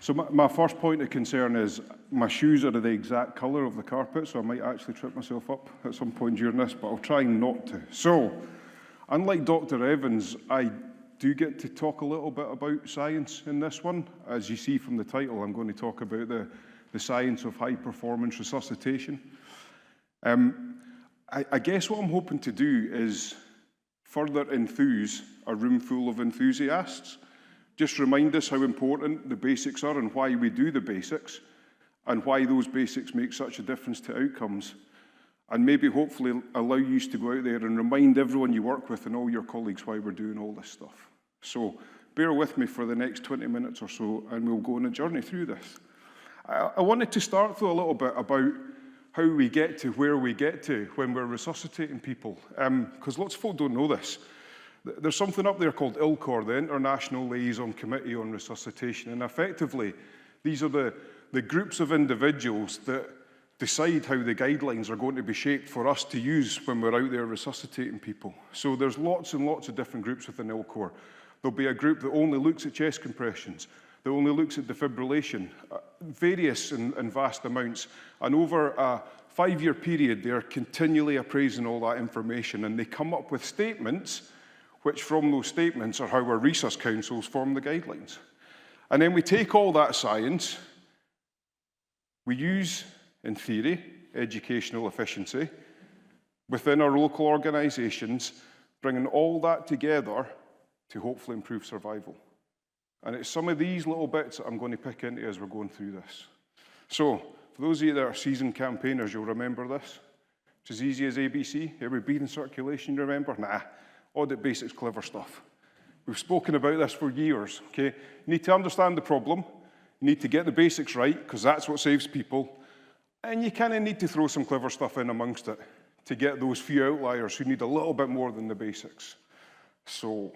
So my first point of concern is my shoes are the exact colour of the carpet, so I might actually trip myself up at some point during this, but I'll try not to. So, unlike Dr. Evans, I do get to talk a little bit about science in this one. As you see from the title, I'm going to talk about the science of high-performance resuscitation. I guess what I'm hoping to do is further enthuse a room full of enthusiasts. Just remind us how important the basics are and why we do the basics, and why those basics make such a difference to outcomes. And maybe hopefully allow you to go out there and remind everyone you work with and all your colleagues why we're doing all this stuff. So bear with me for the next 20 minutes or so, and we'll go on a journey through this. I wanted to start though a little bit about how we get to where we get to when we're resuscitating people, because lots of folk don't know this. There's something up there called ILCOR, the International Liaison Committee on Resuscitation, and effectively these are the groups of individuals that decide how the guidelines are going to be shaped for us to use when we're out there resuscitating people. So there's lots and lots of different groups within ILCOR. There'll be a group that only looks at chest compressions, that only looks at defibrillation, various and vast amounts. And over a 5-year period, they're continually appraising all that information, and they come up with statements, which from those statements are how our resus councils form the guidelines. And then we take all that science, we use, in theory, educational efficiency within our local organisations, bringing all that together to hopefully improve survival. And it's some of these little bits that I'm going to pick into as we're going through this. So, for those of you that are seasoned campaigners, you'll remember this. It's as easy as ABC. Every bead in circulation, you remember? Nah, audit basics, clever stuff. We've spoken about this for years, okay? You need to understand the problem. You need to get the basics right, because that's what saves people. And you kind of need to throw some clever stuff in amongst it to get those few outliers who need a little bit more than the basics. So,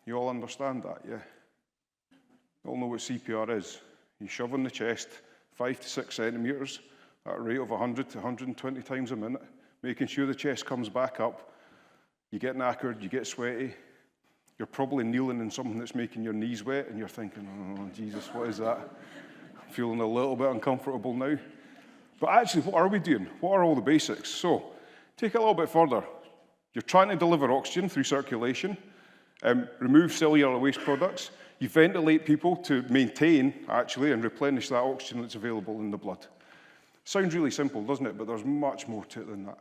you all understand that, yeah? You all know what CPR is. You shove in the chest 5 to 6 centimetres at a rate of 100 to 120 times a minute, making sure the chest comes back up. You get knackered, you get sweaty. You're probably kneeling in something that's making your knees wet, and you're thinking, oh, Jesus, what is that? I'm feeling a little bit uncomfortable now. But actually, what are we doing? What are all the basics? So, take it a little bit further. You're trying to deliver oxygen through circulation, remove cellular waste products. You ventilate people to maintain, actually, and replenish that oxygen that's available in the blood. Sounds really simple, doesn't it? But there's much more to it than that.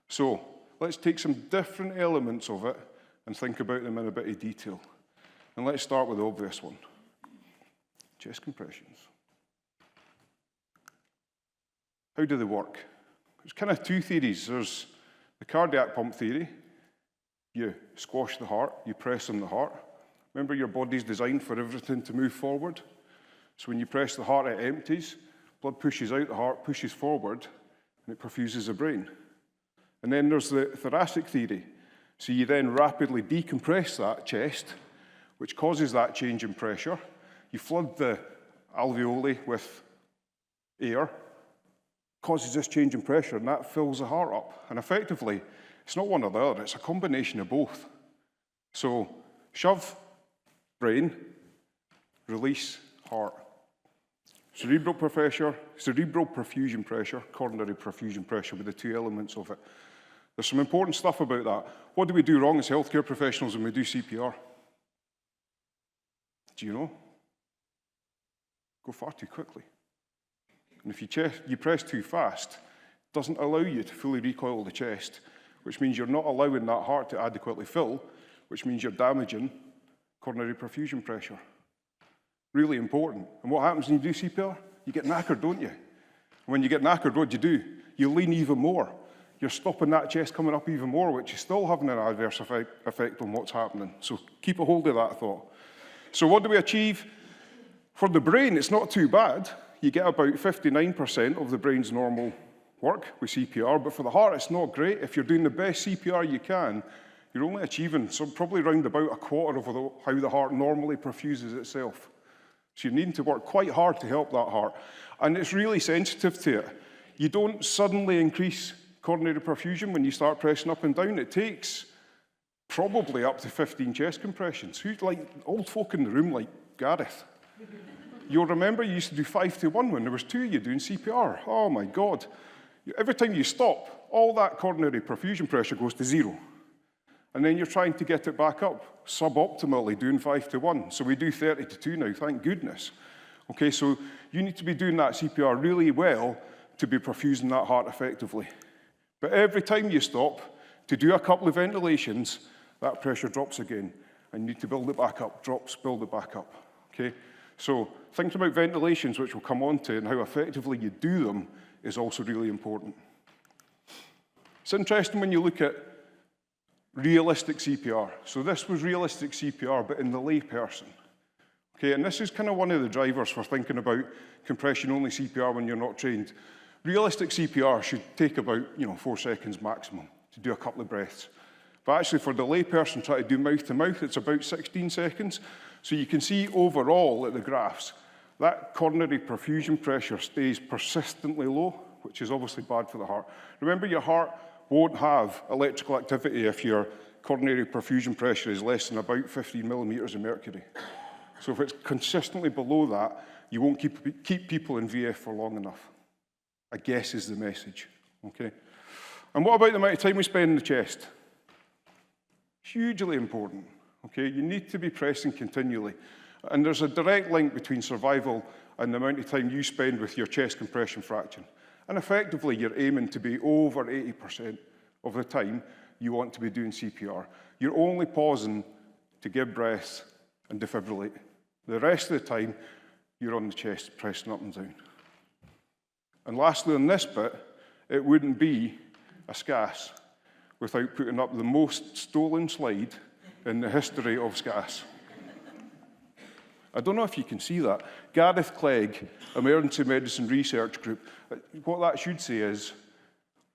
So, let's take some different elements of it and think about them in a bit of detail. And let's start with the obvious one. Chest compressions. How do they work? There's kind of two theories. There's the cardiac pump theory. You squash the heart, you press on the heart. Remember, your body's designed for everything to move forward. So when you press the heart, it empties. Blood pushes out the heart, pushes forward, and it perfuses the brain. And then there's the thoracic theory. So you then rapidly decompress that chest, which causes that change in pressure. You flood the alveoli with air, causes this change in pressure, and that fills the heart up. And effectively, it's not one or the other, it's a combination of both. So, shove, brain, release, heart. Cerebral perfusion pressure, coronary perfusion pressure were the two elements of it. There's some important stuff about that. What do we do wrong as healthcare professionals when we do CPR? Do you know? Go far too quickly. And if you press too fast, it doesn't allow you to fully recoil the chest, which means you're not allowing that heart to adequately fill, which means you're damaging coronary perfusion pressure. Really important. And what happens when you do CPR? You get knackered, don't you? When you get knackered, what do? You lean even more. You're stopping that chest coming up even more, which is still having an adverse effect on what's happening. So keep a hold of that thought. So what do we achieve? For the brain, it's not too bad. You get about 59% of the brain's normal work with CPR, but for the heart, it's not great. If you're doing the best CPR you can, you're only achieving probably around about a quarter of how the heart normally perfuses itself. So you're needing to work quite hard to help that heart. And it's really sensitive to it. You don't suddenly increase coronary perfusion when you start pressing up and down. It takes probably up to 15 chest compressions. Like old folk in the room, like, Gareth. You'll remember you used to do 5 to 1 when there was 2 of you doing CPR. Oh my God. Every time you stop, all that coronary perfusion pressure goes to 0. And then you're trying to get it back up, suboptimally, doing 5 to 1. So we do 30 to 2 now, thank goodness. Okay, so you need to be doing that CPR really well to be perfusing that heart effectively. But every time you stop to do a couple of ventilations, that pressure drops again. And you need to build it back up, drops, build it back up. Okay? So thinking about ventilations, which we'll come on to, and how effectively you do them is also really important. It's interesting when you look at realistic CPR. So this was realistic CPR, but in the lay person. Okay, and this is kind of one of the drivers for thinking about compression-only CPR when you're not trained. Realistic CPR should take about 4 seconds maximum to do a couple of breaths. But actually, for the lay person trying to do mouth-to-mouth, it's about 16 seconds. So you can see overall at the graphs, that coronary perfusion pressure stays persistently low, which is obviously bad for the heart. Remember, your heart won't have electrical activity if your coronary perfusion pressure is less than about 15 millimeters of mercury. So if it's consistently below that, you won't keep people in VF for long enough, I guess is the message. Okay. And what about the amount of time we spend in the chest? Hugely important. Okay, you need to be pressing continually. And there's a direct link between survival and the amount of time you spend with your chest compression fraction. And effectively, you're aiming to be over 80% of the time you want to be doing CPR. You're only pausing to give breaths and defibrillate. The rest of the time, you're on the chest, pressing up and down. And lastly, on this bit, it wouldn't be a SCAS without putting up the most stolen slide in the history of SCAS. I don't know if you can see that. Gareth Clegg, Emergency Medicine Research Group, what that should say is,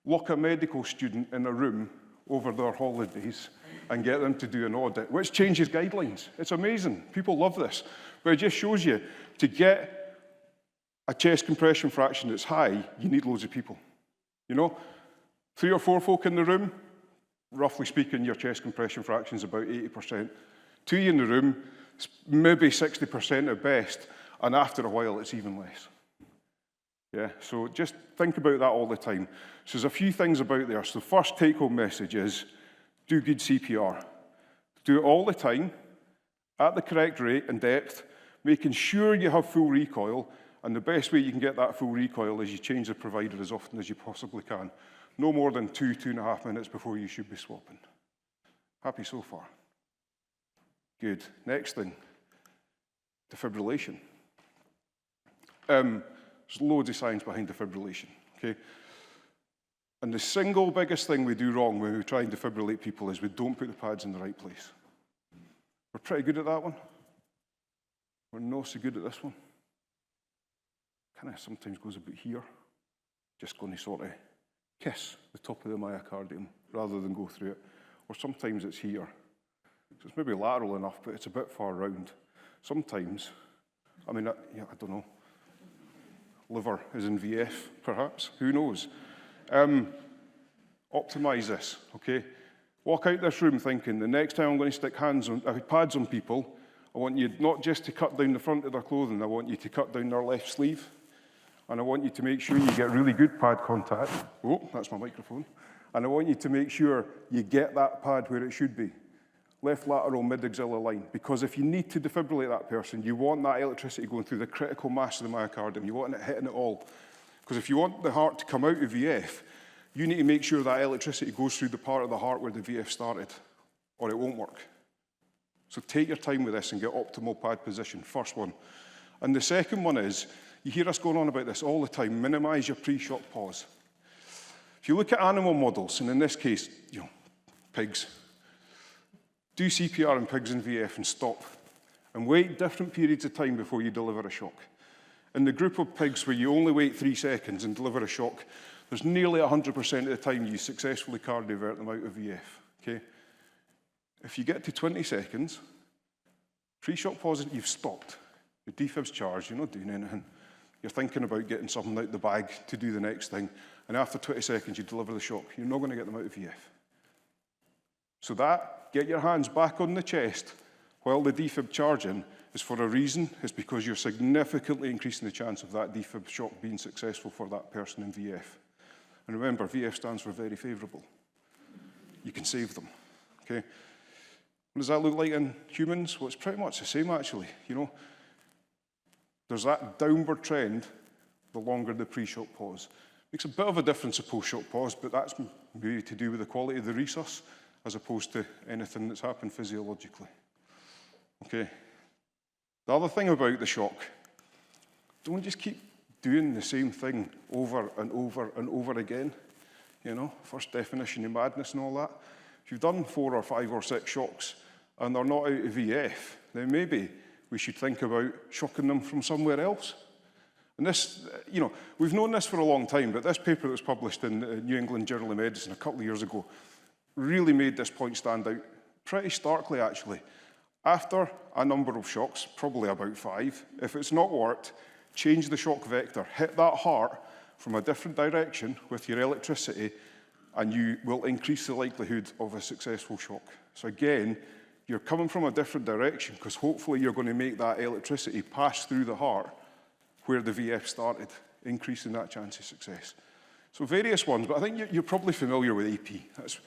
lock a medical student in a room over their holidays and get them to do an audit, which changes guidelines. It's amazing. People love this. But it just shows you, to get a chest compression fraction that's high, you need loads of people. 3 or 4 folk in the room, roughly speaking, your chest compression fraction is about 80%. 2 in the room, maybe 60% at best, and after a while, it's even less. Yeah, so just think about that all the time. So there's a few things about there. So the first take-home message is, do good CPR. Do it all the time, at the correct rate and depth, making sure you have full recoil, and the best way you can get that full recoil is you change the provider as often as you possibly can. No more than 2.5 minutes before you should be swapping. Happy so far? Good. Next thing, defibrillation. There's loads of science behind defibrillation, okay? And the single biggest thing we do wrong when we try and defibrillate people is we don't put the pads in the right place. We're pretty good at that one. We're not so good at this one. Kind of sometimes goes about here. Just going to sort of kiss the top of the myocardium rather than go through it. Or sometimes it's here. So it's maybe lateral enough, but it's a bit far round. Sometimes, I don't know. Liver is in VF, perhaps. Who knows? Optimize this, okay? Walk out this room thinking, the next time I'm going to stick pads on people, I want you not just to cut down the front of their clothing, I want you to cut down their left sleeve. And I want you to make sure you get really good pad contact. Oh, that's my microphone. And I want you to make sure you get that pad where it should be. Left lateral mid-axilla line. Because if you need to defibrillate that person, you want that electricity going through the critical mass of the myocardium. You want it hitting it all. Because if you want the heart to come out of VF, you need to make sure that electricity goes through the part of the heart where the VF started, or it won't work. So take your time with this and get optimal pad position. First one. And the second one is, you hear us going on about this all the time, minimize your pre-shock pause. If you look at animal models, and in this case, pigs, do CPR in pigs in VF and stop, and wait different periods of time before you deliver a shock. In the group of pigs where you only wait 3 seconds and deliver a shock, there's nearly 100% of the time you successfully cardivert them out of VF, okay? If you get to 20 seconds, pre-shock pause, you've stopped. Your defib's charged, you're not doing anything. You're thinking about getting something out the bag to do the next thing, and after 20 seconds, you deliver the shock. You're not going to get them out of VF. So get your hands back on the chest while the defib charging is for a reason, it's because you're significantly increasing the chance of that defib shock being successful for that person in VF. And remember, VF stands for very favourable. You can save them, okay? What does that look like in humans? Well, it's pretty much the same, actually. You know, there's that downward trend the longer the pre-shock pause. Makes a bit of a difference, a post-shock pause, but that's maybe to do with the quality of the resus as opposed to anything that's happened physiologically. Okay. The other thing about the shock, don't just keep doing the same thing over and over and over again. You know, first definition of madness and all that. If you've done 4 or 5 or 6 shocks and they're not out of VF, then maybe we should think about shocking them from somewhere else. And this, you know, we've known this for a long time, but this paper that was published in the New England Journal of Medicine a couple of years ago really made this point stand out pretty starkly, actually. After a number of shocks, probably about 5, if it's not worked, change the shock vector, hit that heart from a different direction with your electricity, and you will increase the likelihood of a successful shock. So again, you're coming from a different direction because hopefully you're going to make that electricity pass through the heart where the VF started, increasing that chance of success. So various ones, but I think you're probably familiar with AP. That's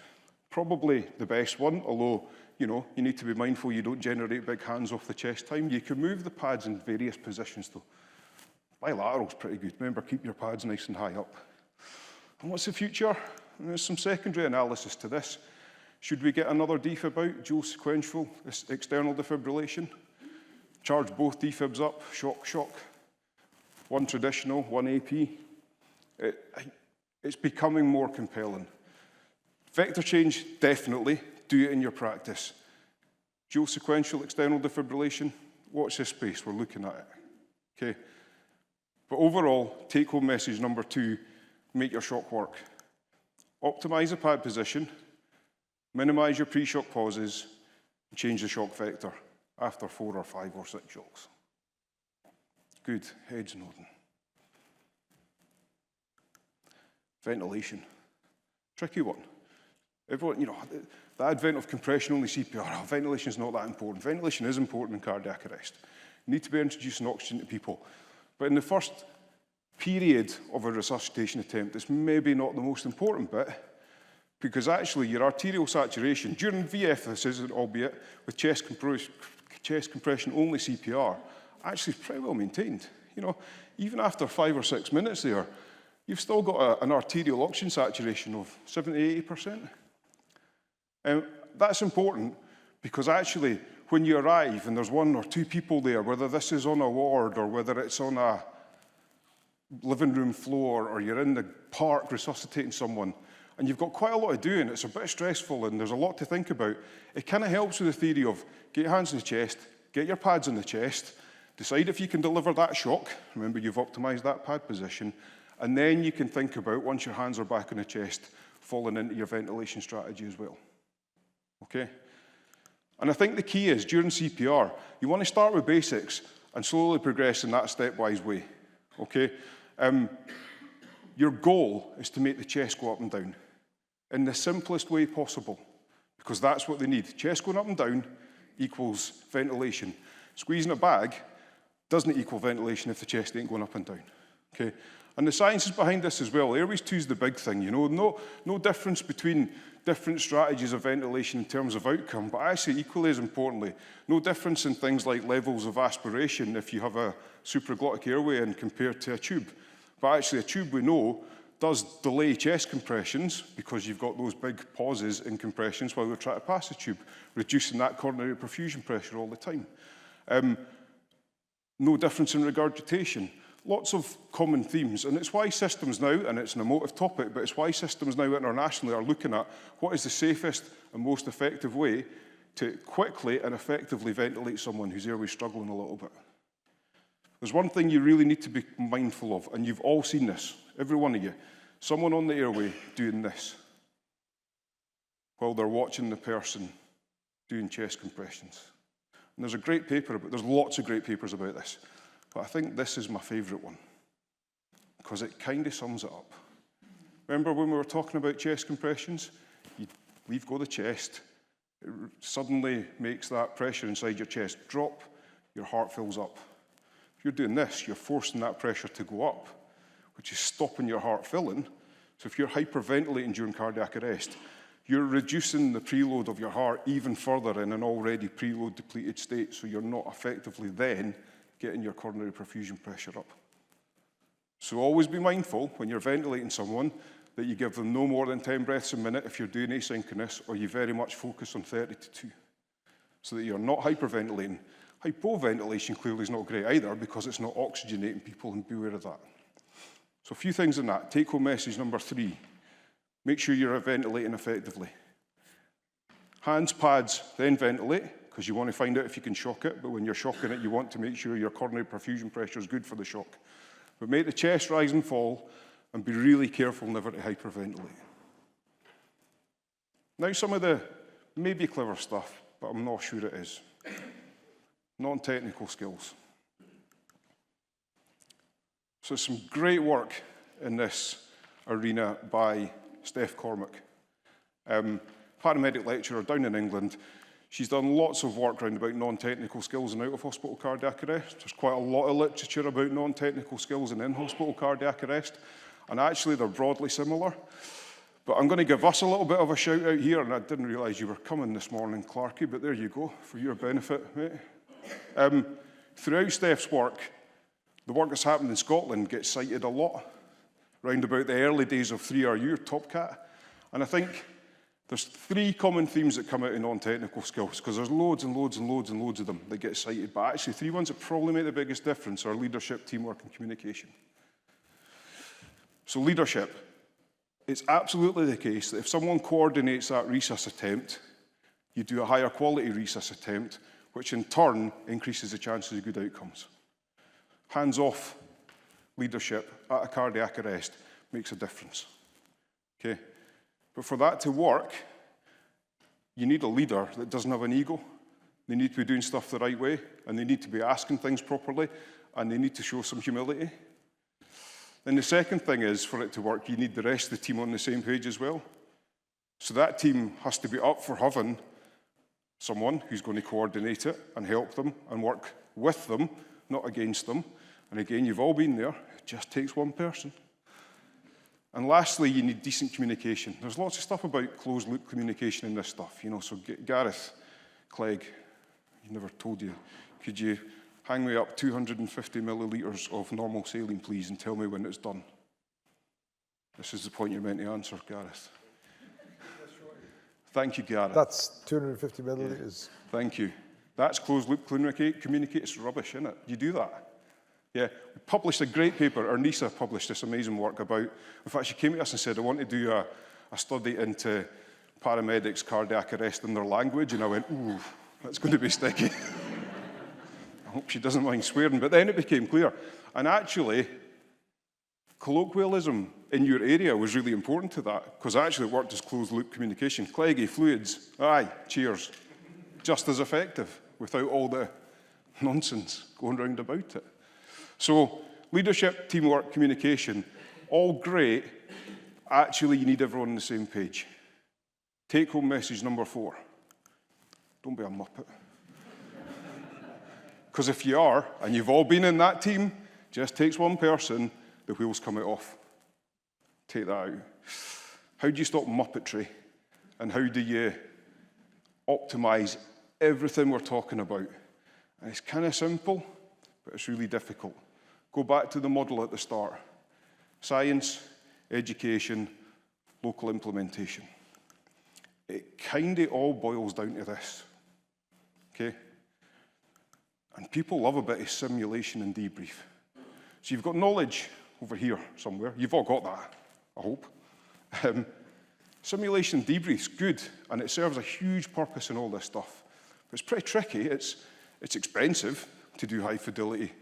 probably the best one, although, you know, you need to be mindful you don't generate big hands off the chest time. You can move the pads in various positions though. Bilateral's pretty good. Remember, keep your pads nice and high up. And what's the future? There's some secondary analysis to this. Should we get another defib out, dual sequential, external defibrillation? Charge both defibs up, shock, shock. One traditional, one AP. It's becoming more compelling. Vector change, definitely. Do it in your practice. Dual sequential external defibrillation, watch this space, we're looking at it. Okay. But overall, take-home message number 2, make your shock work. Optimize the pad position, minimize your pre-shock pauses, and change the shock vector after 4 or 5 or 6 shocks. Good, heads nodding. Ventilation, tricky one. Everyone, you know, the advent of compression-only CPR, ventilation is not that important. Ventilation is important in cardiac arrest. You need to be introducing oxygen to people. But in the first period of a resuscitation attempt, it's maybe not the most important bit, because actually your arterial saturation, during VF this isn't, albeit with chest compression only CPR, actually is pretty well maintained. You know, even after 5 or 6 minutes there, you've still got an arterial oxygen saturation of 70–80%. That's important because actually when you arrive and there's 1 or 2 people there, whether this is on a ward or whether it's on a living room floor or you're in the park resuscitating someone, and you've got quite a lot to do and it's a bit stressful and there's a lot to think about, it kind of helps with the theory of get your hands in the chest, get your pads in the chest, decide if you can deliver that shock, remember you've optimized that pad position, and then you can think about, once your hands are back in the chest, falling into your ventilation strategy as well. Okay? And I think the key is, during CPR, you want to start with basics and slowly progress in that stepwise way. Okay? Your goal is to make the chest go up and down in the simplest way possible, because that's what they need. Chest going up and down equals ventilation. Squeezing a bag doesn't equal ventilation if the chest ain't going up and down. Okay? And the science is behind this as well. Airways 2 is the big thing, you know. No difference between different strategies of ventilation in terms of outcome, but actually equally as importantly, no difference in things like levels of aspiration if you have a supraglottic airway and compared to a tube. But actually a tube, we know, does delay chest compressions because you've got those big pauses in compressions while we're trying to pass the tube, reducing that coronary perfusion pressure all the time. No difference in regurgitation. Lots of common themes, and it's why systems now, and it's an emotive topic, but it's why systems now internationally are looking at what is the safest and most effective way to quickly and effectively ventilate someone whose airway's struggling a little bit. There's one thing you really need to be mindful of, and you've all seen this, every one of you, someone on the airway doing this while they're watching the person doing chest compressions. And there's a great paper, but there's lots of great papers about this. But I think this is my favourite one, because it kind of sums it up. Remember when we were talking about chest compressions? You leave go the chest, It suddenly makes that pressure inside your chest drop, your heart fills up. If you're doing this, you're forcing that pressure to go up, which is stopping your heart filling. So if you're hyperventilating during cardiac arrest, you're reducing the preload of your heart even further in an already preload depleted state, so you're not effectively then getting your coronary perfusion pressure up. So always be mindful when you're ventilating someone that you give them no more than 10 breaths a minute if you're doing asynchronous, or you very much focus on 30 to 2, so that you're not hyperventilating. Hypoventilation clearly is not great either because it's not oxygenating people, and beware of that. So a few things in that. Take-home message number 3. Make sure you're ventilating effectively. Hands, pads, then ventilate, because you want to find out if you can shock it, but when you're shocking it, you want to make sure your coronary perfusion pressure is good for the shock. But make the chest rise and fall, and be really careful never to hyperventilate. Now some of the maybe clever stuff, but I'm not sure it is. Non-technical skills. So some great work in this arena by Steph Cormack, paramedic lecturer down in England. She's done lots of work around about non-technical skills in out-of-hospital cardiac arrest. There's quite a lot of literature about non-technical skills in in-hospital cardiac arrest, and actually they're broadly similar. But I'm going to give us a little bit of a shout out here, and I didn't realise you were coming this morning, Clarky, but there you go, for your benefit, mate. Throughout Steph's work, the work that's happened in Scotland gets cited a lot, round about the early days of 3RU, TopCat. And I think there's 3 common themes that come out in non-technical skills, because there's loads and loads and loads and loads of them that get cited, but actually 3 ones that probably make the biggest difference are leadership, teamwork, and communication. So leadership. It's absolutely the case that if someone coordinates that resus attempt, you do a higher quality resus attempt, which in turn increases the chances of good outcomes. Hands-off leadership at a cardiac arrest makes a difference. Okay? But for that to work, you need a leader that doesn't have an ego. They need to be doing stuff the right way, and they need to be asking things properly, and they need to show some humility. Then the second thing is, for it to work, you need the rest of the team on the same page as well. So that team has to be up for having someone who's going to coordinate it and help them and work with them, not against them. And again, you've all been there. It just takes one person. And lastly, you need decent communication. There's lots of stuff about closed-loop communication in this stuff. You know, so Gareth Clegg, he never told you, could you hang me up 250 millilitres of normal saline, please, and tell me when it's done? This is the point you're meant to answer, Gareth. Thank you, Gareth. That's 250 millilitres. Yeah. Thank you. That's closed-loop communicate. It's rubbish, isn't it? You do that. Yeah, we published a great paper. Arnisa published this amazing work about, in fact, she came to us and said, I want to do a study into paramedics' cardiac arrest in their language, and I went, ooh, that's going to be sticky. I hope she doesn't mind swearing, but then it became clear. And actually, colloquialism in your area was really important to that, because actually it worked as closed-loop communication. Cleggy, fluids, aye, cheers. Just as effective, without all the nonsense going round about it. So, leadership, teamwork, communication, all great. Actually, you need everyone on the same page. Take-home message number 4. Don't be a muppet. Because if you are, and you've all been in that team, just takes one person, the wheels come off. Take that out. How do you stop muppetry? And how do you optimize everything we're talking about? And it's kind of simple, but it's really difficult. Go back to the model at the start. Science, education, local implementation. It kind of all boils down to this. Okay? And people love a bit of simulation and debrief. So you've got knowledge over here somewhere. You've all got that, I hope. Simulation debrief's good, and it serves a huge purpose in all this stuff. But it's pretty tricky. It's expensive to do high-fidelity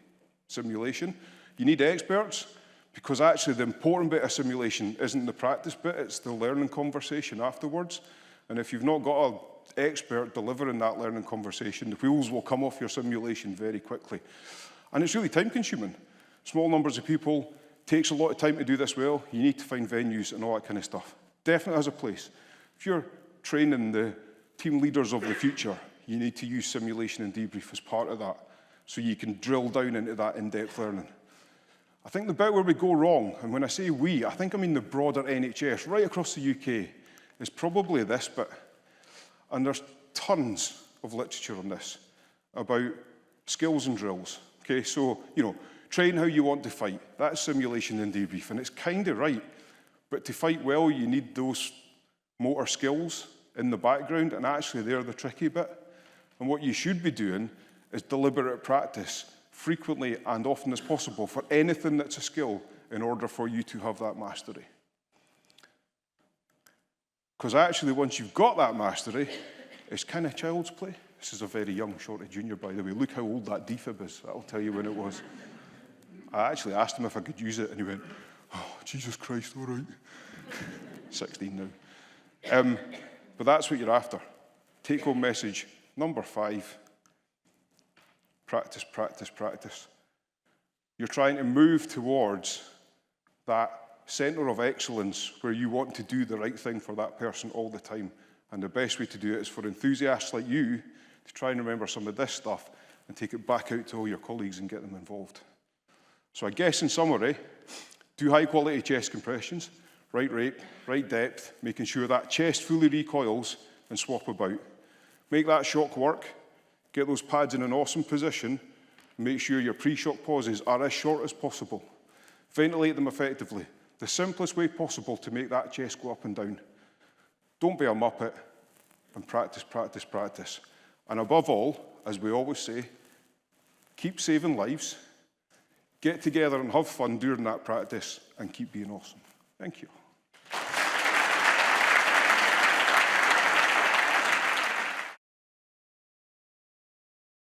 simulation. You need experts, because actually the important bit of simulation isn't the practice bit, it's the learning conversation afterwards. And if you've not got an expert delivering that learning conversation, the wheels will come off your simulation very quickly. And it's really time-consuming. Small numbers of people, takes a lot of time to do this well. You need to find venues and all that kind of stuff. Definitely has a place. If you're training the team leaders of the future, you need to use simulation and debrief as part of that, so you can drill down into that in-depth learning. I think the bit where we go wrong, and when I say we, I think I mean the broader NHS, right across the UK, is probably this bit. And there's tons of literature on this, about skills and drills. Okay, so, train how you want to fight. That's simulation and debrief, and it's kind of right. But to fight well, you need those motor skills in the background, and actually they're the tricky bit. And what you should be doing is deliberate practice, frequently and often as possible, for anything that's a skill in order for you to have that mastery. Because actually, once you've got that mastery, it's kind of child's play. This is a very young Shorty Junior, by the way. Look how old that DFib is. That'll tell you when it was. I actually asked him if I could use it, and he went, oh, Jesus Christ, all right. 16 now. But that's what you're after. Take-home message number 5. Practice, practice, practice. You're trying to move towards that centre of excellence where you want to do the right thing for that person all the time. And the best way to do it is for enthusiasts like you to try and remember some of this stuff and take it back out to all your colleagues and get them involved. So I guess in summary, do high quality chest compressions, right rate, right depth, making sure that chest fully recoils and swap about. Make that shock work, get those pads in an awesome position, make sure your pre-shock pauses are as short as possible. Ventilate them effectively. The simplest way possible to make that chest go up and down. Don't be a muppet, and practice, practice, practice. And above all, as we always say, keep saving lives, get together and have fun during that practice, and keep being awesome. Thank you.